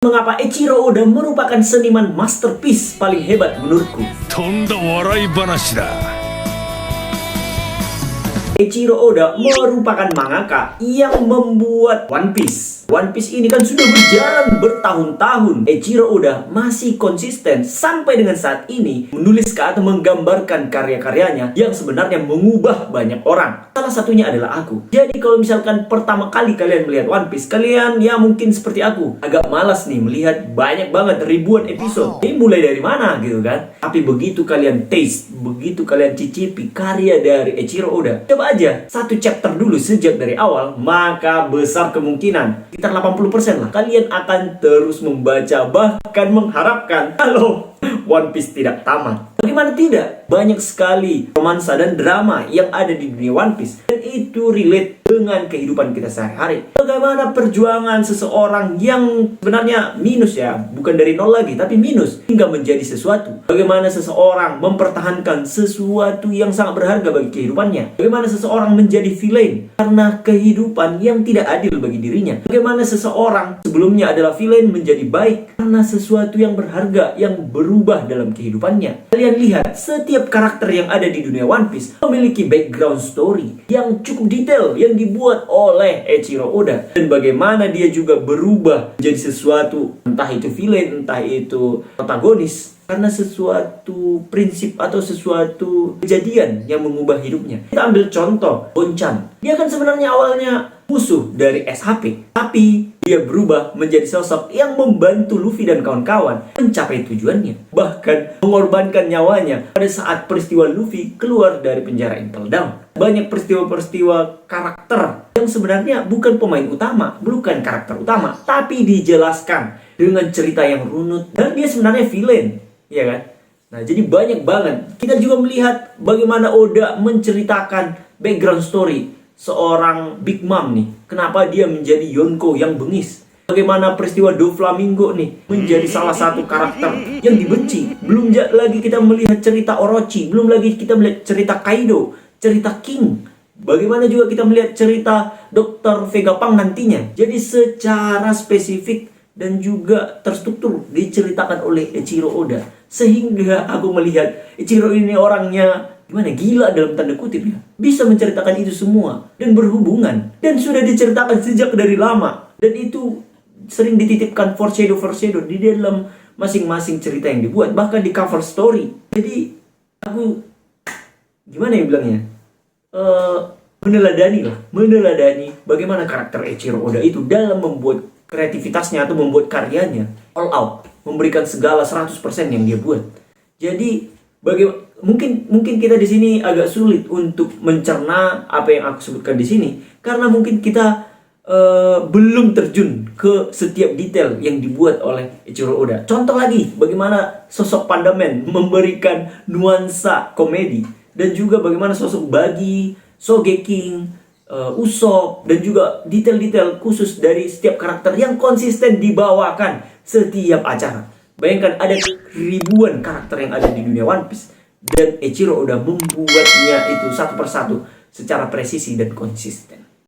Mengapa Eiichiro Oda merupakan seniman masterpiece paling hebat menurutku? とんだ笑い話だ。 Eiichiro Oda merupakan mangaka yang membuat One Piece. One Piece ini kan sudah berjalan bertahun-tahun. Eiichiro Oda masih konsisten sampai dengan saat ini menulis atau menggambarkan karya-karyanya yang sebenarnya mengubah banyak orang. Salah satunya adalah aku. Jadi kalau misalkan pertama kali kalian melihat One Piece, kalian ya mungkin seperti aku, agak malas nih melihat banyak banget ribuan episode. Ini mulai dari mana gitu kan? Tapi begitu kalian taste, begitu kalian cicipi karya dari Eiichiro Oda, coba aja satu chapter dulu sejak dari awal, maka besar kemungkinan sekitar 80% lah kalian akan terus membaca, bahkan mengharapkan kalau One Piece tidak tamat. Bagaimana tidak? Banyak sekali romansa dan drama yang ada di dunia One Piece, dan itu relate dengan kehidupan kita sehari-hari. Bagaimana perjuangan seseorang yang sebenarnya minus ya, bukan dari nol lagi, tapi minus hingga menjadi sesuatu. Bagaimana seseorang mempertahankan sesuatu yang sangat berharga bagi kehidupannya. Bagaimana seseorang menjadi villain karena kehidupan yang tidak adil bagi dirinya. Bagaimana seseorang sebelumnya adalah villain menjadi baik karena sesuatu yang berharga yang berubah dalam kehidupannya. Kalian lihat, setiap karakter yang ada di dunia One Piece memiliki background story yang cukup detail yang dibuat oleh Eiichiro Oda, dan bagaimana dia juga berubah menjadi sesuatu, entah itu villain, entah itu protagonis, karena sesuatu prinsip atau sesuatu kejadian yang mengubah hidupnya. Kita ambil contoh Bonchan. Dia kan sebenarnya awalnya musuh dari SHP, tapi dia berubah menjadi sosok yang membantu Luffy dan kawan-kawan mencapai tujuannya, bahkan mengorbankan nyawanya pada saat peristiwa Luffy keluar dari penjara Impel Down. Banyak peristiwa-peristiwa karakter yang sebenarnya bukan pemain utama, bukan karakter utama, tapi dijelaskan dengan cerita yang runut, dan dia sebenarnya villain, ya kan? Nah, jadi banyak banget. Kita juga melihat bagaimana Oda menceritakan background story seorang Big Mom nih. Kenapa dia menjadi Yonko yang bengis? Bagaimana peristiwa Doflamingo nih menjadi salah satu karakter yang dibenci. Belum lagi kita melihat cerita Orochi, belum lagi kita melihat cerita Kaido, cerita King. Bagaimana juga kita melihat cerita Dr. Vegapunk nantinya. Jadi secara spesifik dan juga terstruktur diceritakan oleh Eiichiro Oda, sehingga aku melihat Eiichiro ini orangnya gimana, gila dalam tanda kutip ya, bisa menceritakan itu semua dan berhubungan, dan sudah diceritakan sejak dari lama, dan itu sering dititipkan foreshadow di dalam masing-masing cerita yang dibuat, bahkan di cover story. Jadi aku gimana ya bilangnya, meneladani bagaimana karakter Eiichiro Oda itu dalam membuat kreativitasnya atau membuat karyanya all out, memberikan segala 100% yang dia buat. Jadi mungkin kita di sini agak sulit untuk mencerna apa yang aku sebutkan di sini, karena mungkin kita belum terjun ke setiap detail yang dibuat oleh Eiichiro Oda. Contoh lagi, bagaimana sosok Pandaman memberikan nuansa komedi, dan juga bagaimana sosok Buggy, Sogeking, Usopp, dan juga detail-detail khusus dari setiap karakter yang konsisten dibawakan setiap acara. Bayangkan ada ribuan karakter yang ada di dunia One Piece, dan Eiichiro Oda membuatnya itu satu persatu secara presisi dan konsisten.